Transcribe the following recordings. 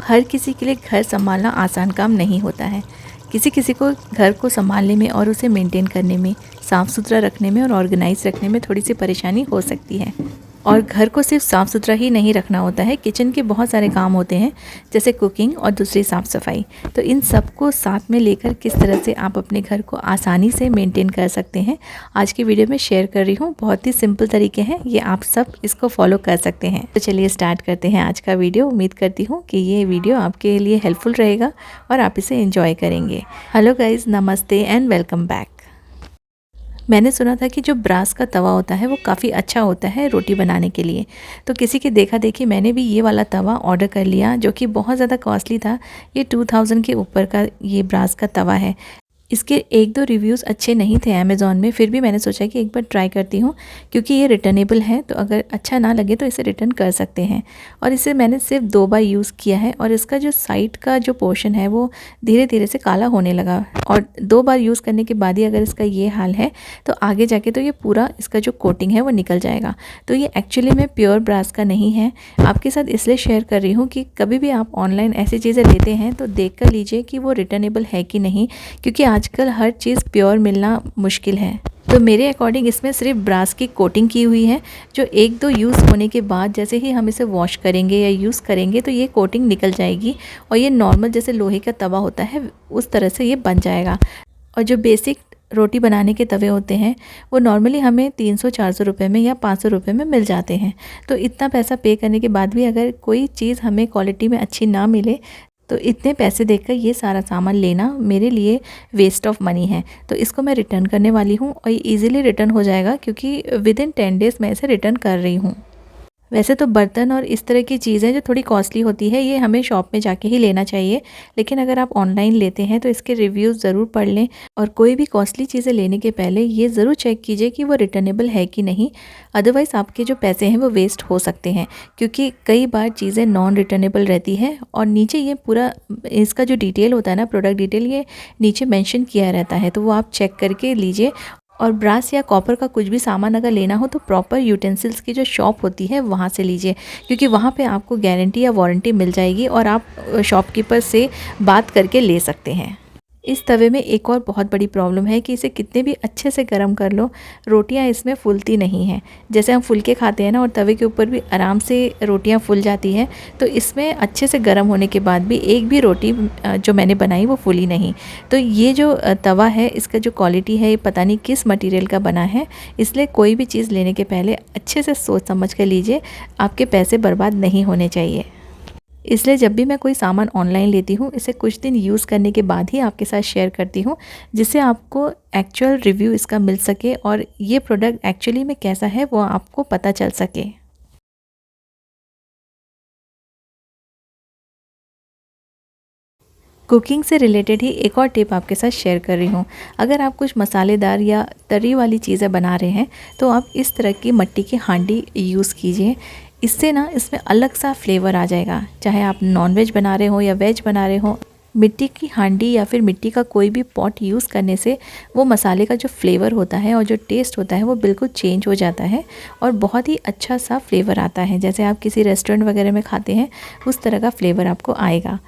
हर किसी के लिए घर संभालना आसान काम नहीं होता है। किसी किसी को घर को संभालने में और उसे मेंटेन करने में, साफ़ सुथरा रखने में और ऑर्गेनाइज रखने में थोड़ी सी परेशानी हो सकती है। और घर को सिर्फ साफ़ सुथरा ही नहीं रखना होता है, किचन के बहुत सारे काम होते हैं जैसे कुकिंग और दूसरी साफ़ सफाई। तो इन सब को साथ में लेकर किस तरह से आप अपने घर को आसानी से मेंटेन कर सकते हैं, आज की वीडियो में शेयर कर रही हूँ। बहुत ही सिंपल तरीके हैं, ये आप सब इसको फॉलो कर सकते हैं। तो चलिए स्टार्ट करते हैं आज का वीडियो। उम्मीद करती हूँ कि ये वीडियो आपके लिए हेल्पफुल रहेगा और आप इसे एंजॉय करेंगे। हेलो गाइज़, नमस्ते एंड वेलकम बैक। मैंने सुना था कि जो ब्रास का तवा होता है वो काफ़ी अच्छा होता है रोटी बनाने के लिए। तो किसी के देखा देखी मैंने भी ये वाला तवा ऑर्डर कर लिया, जो कि बहुत ज़्यादा कॉस्टली था। ये 2000 के ऊपर का ये ब्रास का तवा है। इसके 1-2 रिव्यूज़ अच्छे नहीं थे अमेज़ॉन में, फिर भी मैंने सोचा कि एक बार ट्राई करती हूँ, क्योंकि ये रिटर्नेबल है। तो अगर अच्छा ना लगे तो इसे रिटर्न कर सकते हैं। और इसे मैंने सिर्फ 2 बार यूज़ किया है और इसका जो साइड का जो पोर्शन है वो धीरे धीरे से काला होने लगा। और 2 बार यूज़ करने के बाद ही अगर इसका ये हाल है तो आगे जाके तो ये पूरा इसका जो कोटिंग है वो निकल जाएगा। तो ये एक्चुअली में प्योर ब्रास का नहीं है। आपके साथ इसलिए शेयर कर रही हूँ कि कभी भी आप ऑनलाइन ऐसी चीज़ें लेते हैं तो देख कर लीजिए कि वो रिटर्नेबल है कि नहीं, क्योंकि आजकल हर चीज़ प्योर मिलना मुश्किल है। तो मेरे अकॉर्डिंग इसमें सिर्फ ब्रास की कोटिंग की हुई है, जो 1-2 यूज़ होने के बाद जैसे ही हम इसे वॉश करेंगे या यूज़ करेंगे तो ये कोटिंग निकल जाएगी और ये नॉर्मल जैसे लोहे का तवा होता है उस तरह से ये बन जाएगा। और जो बेसिक रोटी बनाने के तवे होते हैं वो नॉर्मली हमें 300-400 रुपये में या 500 रुपये में मिल जाते हैं। तो इतना पैसा पे करने के बाद भी अगर कोई चीज़ हमें क्वालिटी में अच्छी ना मिले तो इतने पैसे देकर ये सारा सामान लेना मेरे लिए वेस्ट ऑफ मनी है। तो इसको मैं रिटर्न करने वाली हूँ और ये ईज़िली रिटर्न हो जाएगा, क्योंकि विदिन 10 डेज़ मैं इसे रिटर्न कर रही हूँ। वैसे तो बर्तन और इस तरह की चीज़ें जो थोड़ी कॉस्टली होती है ये हमें शॉप में जाके ही लेना चाहिए, लेकिन अगर आप ऑनलाइन लेते हैं तो इसके रिव्यूज़ ज़रूर पढ़ लें। और कोई भी कॉस्टली चीज़ें लेने के पहले ये ज़रूर चेक कीजिए कि वो रिटर्नेबल है कि नहीं। अदरवाइज़ आपके जो पैसे हैं वो वेस्ट हो सकते हैं, क्योंकि कई बार चीज़ें नॉन रिटर्नेबल रहती है और नीचे ये पूरा इसका जो डिटेल होता है ना, प्रोडक्ट डिटेल, ये नीचे मेंशन किया रहता है। तो वो आप चेक करके लीजिए। और ब्रास या कॉपर का कुछ भी सामान अगर लेना हो तो प्रॉपर यूटेंसिल्स की जो शॉप होती है वहाँ से लीजिए, क्योंकि वहाँ पे आपको गारंटी या वारंटी मिल जाएगी और आप शॉपकीपर से बात करके ले सकते हैं। इस तवे में एक और बहुत बड़ी प्रॉब्लम है कि इसे कितने भी अच्छे से गर्म कर लो, रोटियां इसमें फूलती नहीं हैं। जैसे हम फुलके खाते हैं ना, और तवे के ऊपर भी आराम से रोटियां फूल जाती हैं, तो इसमें अच्छे से गर्म होने के बाद भी एक भी रोटी जो मैंने बनाई वो फूली नहीं। तो ये जो तवा है इसका जो क्वालिटी है ये पता नहीं किस मटेरियल का बना है। इसलिए कोई भी चीज़ लेने के पहले अच्छे से सोच समझ कर लीजिए, आपके पैसे बर्बाद नहीं होने चाहिए। इसलिए जब भी मैं कोई सामान ऑनलाइन लेती हूँ इसे कुछ दिन यूज़ करने के बाद ही आपके साथ शेयर करती हूँ, जिससे आपको एक्चुअल रिव्यू इसका मिल सके और ये प्रोडक्ट एक्चुअली में कैसा है वो आपको पता चल सके। कुकिंग से रिलेटेड ही एक और टिप आपके साथ शेयर कर रही हूँ। अगर आप कुछ मसालेदार या तरी वाली चीज़ें बना रहे हैं तो आप इस तरह की मिट्टी की हांडी यूज़ कीजिए। इससे ना इसमें अलग सा फ्लेवर आ जाएगा। चाहे आप नॉनवेज बना रहे हो या वेज बना रहे हो, मिट्टी की हांडी या फिर मिट्टी का कोई भी पॉट यूज़ करने से वो मसाले का जो फ्लेवर होता है और जो टेस्ट होता है वो बिल्कुल चेंज हो जाता है और बहुत ही अच्छा सा फ्लेवर आता है। जैसे आप किसी रेस्टोरेंट वगैरह में खाते हैं उस तरह का फ्लेवर आपको आएगा।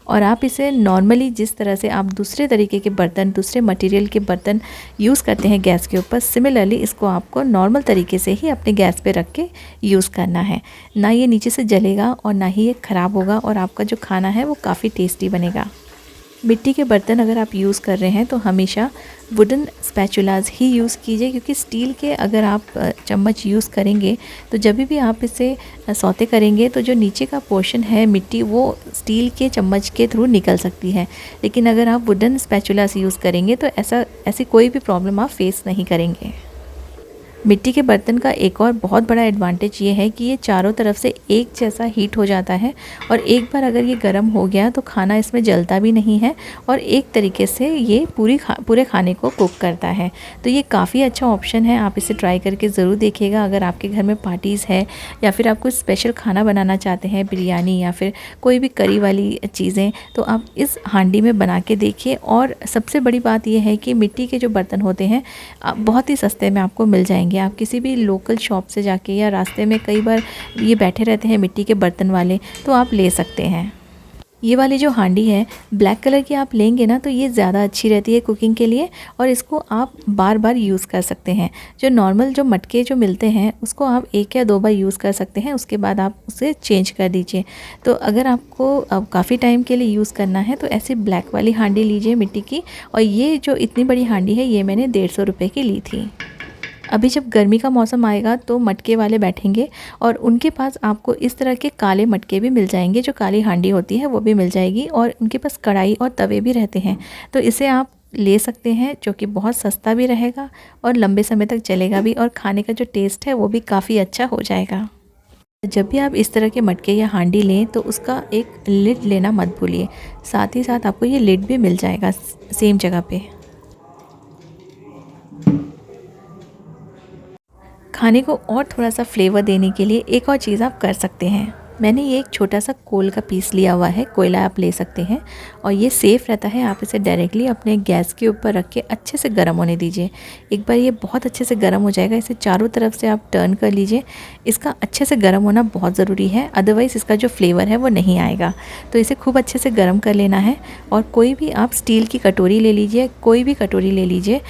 और आप इसे नॉर्मली जिस तरह से आप दूसरे तरीके के बर्तन, दूसरे मटेरियल के बर्तन यूज़ करते हैं गैस के ऊपर, सिमिलरली इसको आपको नॉर्मल तरीके से ही अपने गैस पे रख के यूज़ करना है। ना ये नीचे से जलेगा और ना ही ये ख़राब होगा और आपका जो खाना है वो काफ़ी टेस्टी बनेगा। मिट्टी के बर्तन अगर आप यूज़ कर रहे हैं तो हमेशा वुडन स्पैचुलास ही यूज़ कीजिए, क्योंकि स्टील के अगर आप चम्मच यूज़ करेंगे तो जब भी आप इसे सौते करेंगे तो जो नीचे का पोर्शन है मिट्टी वो स्टील के चम्मच के थ्रू निकल सकती है। लेकिन अगर आप वुडन स्पैचुलास यूज़ करेंगे तो ऐसी कोई भी प्रॉब्लम आप फेस नहीं करेंगे। मिट्टी के बर्तन का एक और बहुत बड़ा एडवांटेज ये है कि ये चारों तरफ से एक जैसा हीट हो जाता है और एक बार अगर ये गर्म हो गया तो खाना इसमें जलता भी नहीं है और एक तरीके से ये पूरे खाने को कुक करता है। तो ये काफ़ी अच्छा ऑप्शन है, आप इसे ट्राई करके ज़रूर देखिएगा। अगर आपके घर में पार्टीज़ है या फिर आप कुछ स्पेशल खाना बनाना चाहते हैं, बिरयानी या फिर कोई भी करी वाली चीज़ें, तो आप इस हांडी में बना के देखिए। और सबसे बड़ी बात यह है कि मिट्टी के जो बर्तन होते हैं बहुत ही सस्ते में आपको मिल जाएंगे। आप किसी भी लोकल शॉप से जाके या रास्ते में कई बार ये बैठे रहते हैं मिट्टी के बर्तन वाले, तो आप ले सकते हैं। ये वाली जो हांडी है ब्लैक कलर की आप लेंगे ना तो ये ज़्यादा अच्छी रहती है कुकिंग के लिए, और इसको आप बार बार यूज़ कर सकते हैं। जो नॉर्मल जो मटके जो मिलते हैं उसको आप 1 या 2 बार यूज़ कर सकते हैं, उसके बाद आप उसे चेंज कर दीजिए। तो अगर आपको अब काफ़ी टाइम के लिए यूज़ करना है तो ऐसी ब्लैक वाली हांडी लीजिए मिट्टी की। और ये जो इतनी बड़ी हांडी है ये मैंने 150 रुपये की ली थी। अभी जब गर्मी का मौसम आएगा तो मटके वाले बैठेंगे और उनके पास आपको इस तरह के काले मटके भी मिल जाएंगे, जो काली हांडी होती है वो भी मिल जाएगी, और उनके पास कढ़ाई और तवे भी रहते हैं। तो इसे आप ले सकते हैं, जो कि बहुत सस्ता भी रहेगा और लंबे समय तक चलेगा भी, और खाने का जो टेस्ट है वो भी काफ़ी अच्छा हो जाएगा। जब भी आप इस तरह के मटके या हांडी लें तो उसका एक लिड लेना मत भूलिए। साथ ही साथ आपको ये लिड भी मिल जाएगा सेम जगह पे। खाने को और थोड़ा सा फ्लेवर देने के लिए एक और चीज़ आप कर सकते हैं। मैंने ये एक छोटा सा कोल का पीस लिया हुआ है, कोयला आप ले सकते हैं, और ये सेफ़ रहता है। आप इसे डायरेक्टली अपने गैस के ऊपर रख के अच्छे से गर्म होने दीजिए। एक बार ये बहुत अच्छे से गर्म हो जाएगा, इसे चारों तरफ से आप टर्न कर लीजिए। इसका अच्छे से गर्म होना बहुत ज़रूरी है, अदरवाइज़ इसका जो फ्लेवर है वो नहीं आएगा। तो इसे खूब अच्छे से गर्म कर लेना है। और कोई भी आप स्टील की कटोरी ले लीजिए, कोई भी कटोरी ले लीजिए।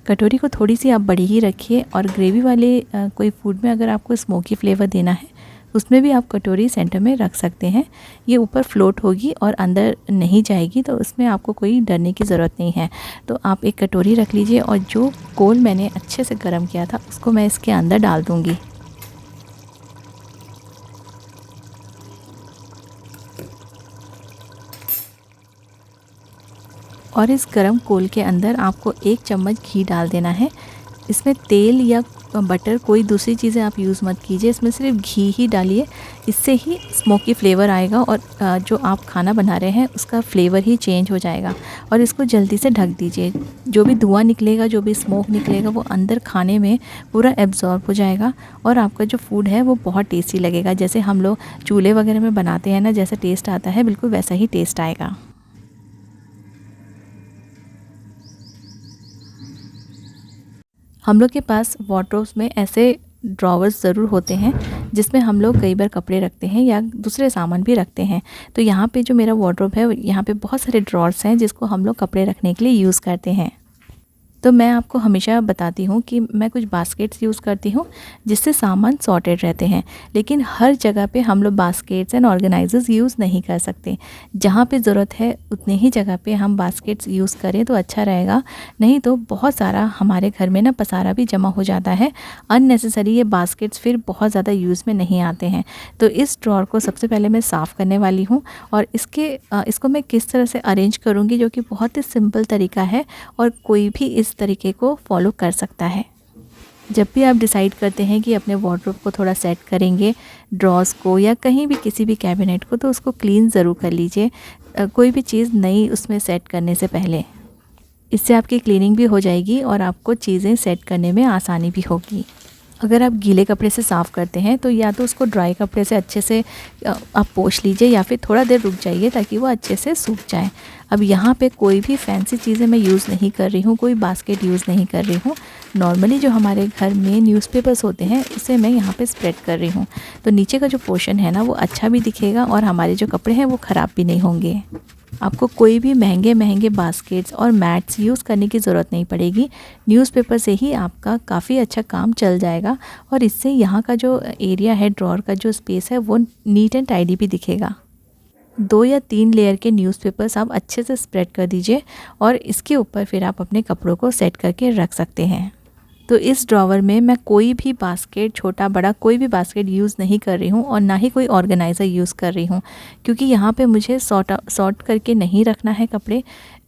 कटोरी को थोड़ी सी आप बड़ी ही रखिए, और ग्रेवी वाले कोई फूड में अगर आपको स्मोकी फ्लेवर देना है उसमें भी आप कटोरी सेंटर में रख सकते हैं। ये ऊपर फ्लोट होगी और अंदर नहीं जाएगी, तो उसमें आपको कोई डरने की ज़रूरत नहीं है। तो आप एक कटोरी रख लीजिए, और जो कोल मैंने अच्छे से गर्म किया था उसको मैं इसके अंदर डाल दूँगी। और इस गरम कोल के अंदर आपको 1 चम्मच घी डाल देना है। इसमें तेल या बटर कोई दूसरी चीज़ें आप यूज़ मत कीजिए, इसमें सिर्फ घी ही डालिए। इससे ही स्मोकी फ्लेवर आएगा, और जो आप खाना बना रहे हैं उसका फ्लेवर ही चेंज हो जाएगा। और इसको जल्दी से ढक दीजिए। जो भी धुआं निकलेगा, जो भी स्मोक निकलेगा, वो अंदर खाने में पूरा एब्जॉर्ब हो जाएगा, और आपका जो फूड है वो बहुत टेस्टी लगेगा। जैसे हम लोग चूल्हे वगैरह में बनाते हैं ना, जैसा टेस्ट आता है बिल्कुल वैसा ही टेस्ट आएगा। हम लोग के पास वार्डरोब्स में ऐसे ड्रॉवर्स ज़रूर होते हैं जिसमें हम लोग कई बार कपड़े रखते हैं या दूसरे सामान भी रखते हैं। तो यहाँ पे जो मेरा वार्डरोब है, यहाँ पे बहुत सारे ड्रॉर्स हैं जिसको हम लोग कपड़े रखने के लिए यूज़ करते हैं। तो मैं आपको हमेशा बताती हूँ कि मैं कुछ बास्केट्स यूज़ करती हूँ जिससे सामान सॉर्टेड रहते हैं, लेकिन हर जगह पे हम लोग बास्केट्स एंड ऑर्गेनाइजर्स यूज़ नहीं कर सकते। जहाँ पे ज़रूरत है उतने ही जगह पे हम बास्केट्स यूज़ करें तो अच्छा रहेगा, नहीं तो बहुत सारा हमारे घर में ना पसारा भी जमा हो जाता है अननेसेसरी। ये बास्केट्स फिर बहुत ज़्यादा यूज़ में नहीं आते हैं। तो इस ड्रॉर को सबसे पहले मैं साफ़ करने वाली हूँ, और इसको मैं किस तरह से अरेंज करूँगी, जो कि बहुत ही सिंपल तरीका है और कोई भी इस तरीके को फॉलो कर सकता है। जब भी आप डिसाइड करते हैं कि अपने वार्डरोब को थोड़ा सेट करेंगे, ड्रॉर्स को या कहीं भी किसी भी कैबिनेट को, तो उसको क्लीन ज़रूर कर लीजिए कोई भी चीज़ नई उसमें सेट करने से पहले। इससे आपकी क्लीनिंग भी हो जाएगी और आपको चीज़ें सेट करने में आसानी भी होगी। अगर आप गीले कपड़े से साफ़ करते हैं तो या तो उसको ड्राई कपड़े से अच्छे से आप पोंछ लीजिए, या फिर थोड़ा देर रुक जाइए ताकि वो अच्छे से सूख जाए। अब यहाँ पे कोई भी फैंसी चीज़ें मैं यूज़ नहीं कर रही हूँ, कोई बास्केट यूज़ नहीं कर रही हूँ। नॉर्मली जो हमारे घर में न्यूज़पेपर्स होते हैं उसे मैं यहाँ पे स्प्रेड कर रही हूँ। तो नीचे का जो पोर्शन है ना वो अच्छा भी दिखेगा और हमारे जो कपड़े हैं वो ख़राब भी नहीं होंगे। आपको कोई भी महंगे बास्केट्स और मैट्स यूज़ करने की ज़रूरत नहीं पड़ेगी। न्यूज़पेपर से ही आपका काफ़ी अच्छा काम चल जाएगा, और इससे यहाँ का जो एरिया है, ड्रॉर का जो स्पेस है, वो नीट एंड टाइडी भी दिखेगा। 2 या 3 लेयर के न्यूज़पेपर्स आप अच्छे से स्प्रेड कर दीजिए, और इसके ऊपर फिर आप अपने कपड़ों को सेट करके रख सकते हैं। तो इस ड्रॉवर में मैं कोई भी बास्केट, छोटा बड़ा कोई भी बास्केट यूज़ नहीं कर रही हूँ, और ना ही कोई ऑर्गेनाइज़र यूज़ कर रही हूँ, क्योंकि यहाँ पे मुझे सॉर्ट करके नहीं रखना है कपड़े।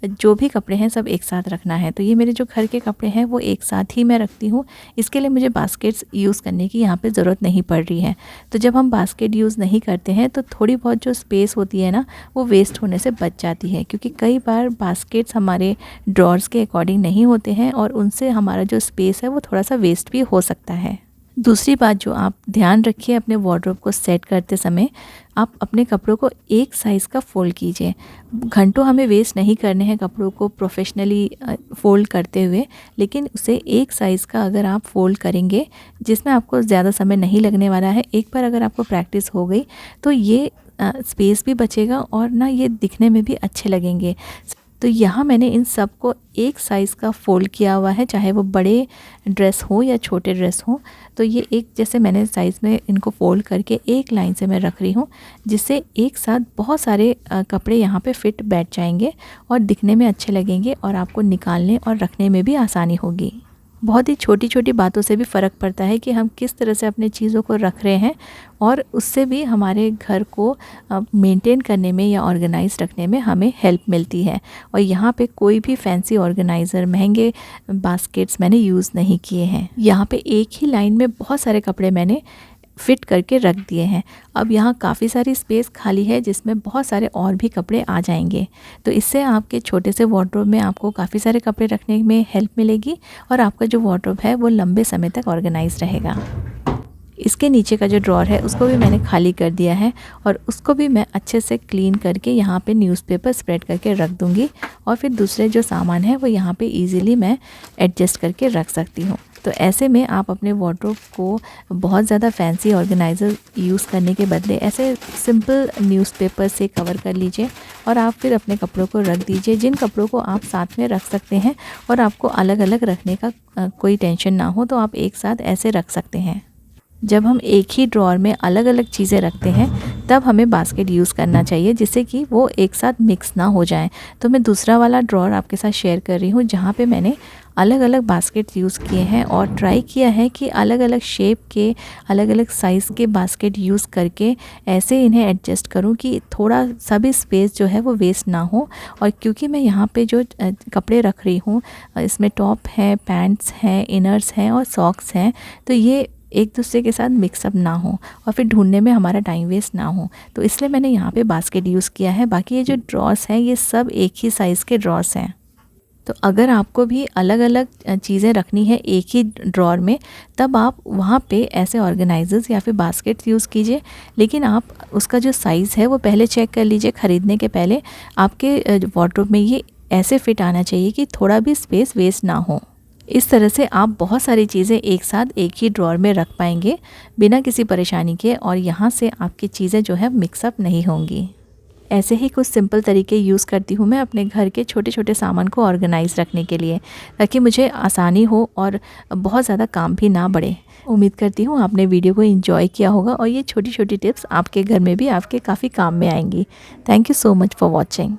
जो भी कपड़े हैं सब एक साथ रखना है। तो ये मेरे जो घर के कपड़े हैं वो एक साथ ही मैं रखती हूँ। इसके लिए मुझे बास्केट्स यूज़ करने की यहाँ पे ज़रूरत नहीं पड़ रही है। तो जब हम बास्केट यूज़ नहीं करते हैं तो थोड़ी बहुत जो स्पेस होती है ना वो वेस्ट होने से बच जाती है, क्योंकि कई बार बास्केट्स हमारे ड्रॉर्स के अकॉर्डिंग नहीं होते हैं और उनसे हमारा जो स्पेस है वो थोड़ा सा वेस्ट भी हो सकता है। दूसरी बात जो आप ध्यान रखिए अपने वार्डरोब को सेट करते समय, आप अपने कपड़ों को एक साइज़ का फ़ोल्ड कीजिए। घंटों हमें वेस्ट नहीं करने हैं कपड़ों को प्रोफेशनली फ़ोल्ड करते हुए, लेकिन उसे एक साइज़ का अगर आप फ़ोल्ड करेंगे जिसमें आपको ज़्यादा समय नहीं लगने वाला है, एक बार अगर आपको प्रैक्टिस हो गई तो ये स्पेस भी बचेगा और ना ये दिखने में भी अच्छे लगेंगे। तो यहाँ मैंने इन सब को एक साइज़ का फ़ोल्ड किया हुआ है, चाहे वो बड़े ड्रेस हो या छोटे ड्रेस हो। तो ये एक जैसे मैंने साइज़ में इनको फ़ोल्ड करके एक लाइन से मैं रख रही हूँ, जिससे एक साथ बहुत सारे कपड़े यहाँ पे फिट बैठ जाएंगे और दिखने में अच्छे लगेंगे और आपको निकालने और रखने में भी आसानी होगी। बहुत ही छोटी छोटी बातों से भी फ़र्क पड़ता है कि हम किस तरह से अपने चीज़ों को रख रहे हैं, और उससे भी हमारे घर को मेंटेन करने में या ऑर्गेनाइज रखने में हमें हेल्प मिलती है। और यहाँ पे कोई भी फैंसी ऑर्गेनाइज़र, महंगे बास्केट्स मैंने यूज़ नहीं किए हैं। यहाँ पे एक ही लाइन में बहुत सारे कपड़े मैंने फिट करके रख दिए हैं। अब यहाँ काफ़ी सारी स्पेस खाली है जिसमें बहुत सारे और भी कपड़े आ जाएंगे। तो इससे आपके छोटे से वार्डरोब में आपको काफ़ी सारे कपड़े रखने में हेल्प मिलेगी और आपका जो वार्डरोब है वो लंबे समय तक ऑर्गेनाइज रहेगा। इसके नीचे का जो ड्रॉर है उसको भी मैंने खाली कर दिया है और उसको भी मैं अच्छे से क्लीन करके यहाँ पे न्यूज़पेपर स्प्रेड करके रख दूँगी। और फिर दूसरे जो सामान है वो यहाँ पे इजीली मैं एडजस्ट करके रख सकती हूँ। तो ऐसे में आप अपने वार्डरोब को बहुत ज़्यादा फैंसी ऑर्गेनाइज़र यूज़ करने के बदले ऐसे सिंपल न्यूज़पेपर से कवर कर लीजिए और आप फिर अपने कपड़ों को रख दीजिए। जिन कपड़ों को आप साथ में रख सकते हैं और आपको अलग अलग रखने का कोई टेंशन ना हो, तो आप एक साथ ऐसे रख सकते हैं। जब हम एक ही ड्रॉअर में अलग अलग चीज़ें रखते हैं तब हमें बास्केट यूज़ करना चाहिए, जिससे कि वो एक साथ मिक्स ना हो जाएं। तो मैं दूसरा वाला ड्रॉअर आपके साथ शेयर कर रही हूँ, जहाँ पे मैंने अलग अलग बास्केट यूज़ किए हैं और ट्राई किया है कि अलग अलग शेप के, अलग अलग साइज़ के बास्केट यूज़ करके ऐसे इन्हें एडजस्ट करूँ कि थोड़ा सा भी स्पेस जो है वो वेस्ट ना हो। और क्योंकि मैं यहाँ पे जो कपड़े रख रही हूँ, इसमें टॉप है, पैंट्स हैं, इनर्स हैं और सॉक्स हैं, तो ये एक दूसरे के साथ मिक्सअप ना हो और फिर ढूंढने में हमारा टाइम वेस्ट ना हो, तो इसलिए मैंने यहाँ पे बास्केट यूज़ किया है। बाकी ये जो ड्रॉर्स हैं ये सब एक ही साइज़ के ड्रॉर्स हैं। तो अगर आपको भी अलग अलग चीज़ें रखनी है एक ही ड्रॉअर में, तब आप वहाँ पे ऐसे ऑर्गेनाइजर्स या फिर बास्केट्स यूज़ कीजिए। लेकिन आप उसका जो साइज़ है वो पहले चेक कर लीजिए ख़रीदने के पहले। आपके वार्डरोब में ये ऐसे फिट आना चाहिए कि थोड़ा भी स्पेस वेस्ट ना हो। इस तरह से आप बहुत सारी चीज़ें एक साथ एक ही ड्रॉअर में रख पाएंगे बिना किसी परेशानी के, और यहाँ से आपकी चीज़ें जो है मिक्सअप नहीं होंगी। ऐसे ही कुछ सिंपल तरीके यूज़ करती हूँ मैं अपने घर के छोटे छोटे सामान को ऑर्गेनाइज़ रखने के लिए, ताकि मुझे आसानी हो और बहुत ज़्यादा काम भी ना बढ़े। उम्मीद करती हूँ आपने वीडियो को एंजॉय किया होगा और ये छोटी छोटी टिप्स आपके घर में भी आपके काफ़ी काम में आएंगी। Thank you so much for watching.